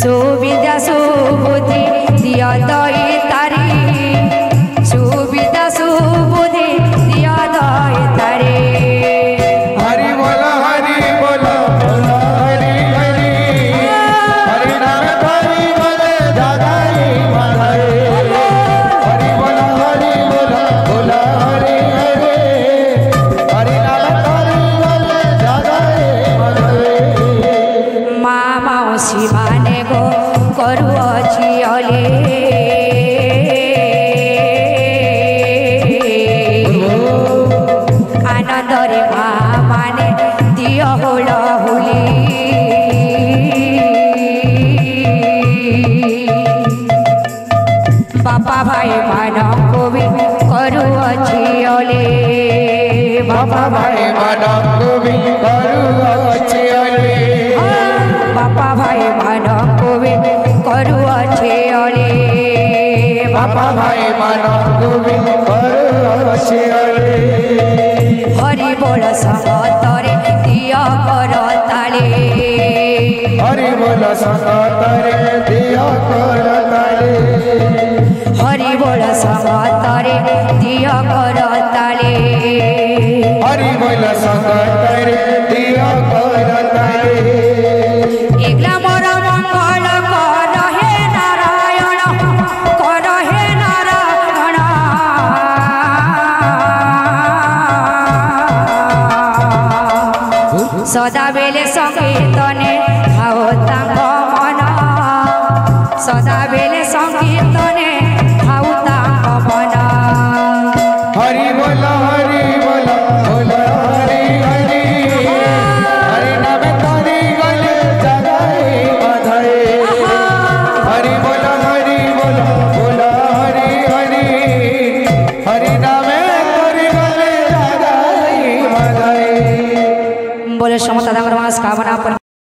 सुविद्या बाबा भाई मानो गोविंद हरि बोल संगतरे दिया कर ताले हरि बोल संगतरे दिया कर ताले हरि बोल संगतरे दिया कर ताले हरि बोल संगतरे दिया कर ताले एकला मोर मंगल कर हे नारायण कर हे नारायण सदा बेले संकीर्तने खाओ तांग मन सदा बेले संकीर्तने खाओ तांग मन हरि बोल बोल हरि हरि हरि नाम तोरी गले जगाई बधाई हरि बोल हरि हरि हरि नाम तोरी गले जगाई बधाई बोले समता दामर मास कामना पर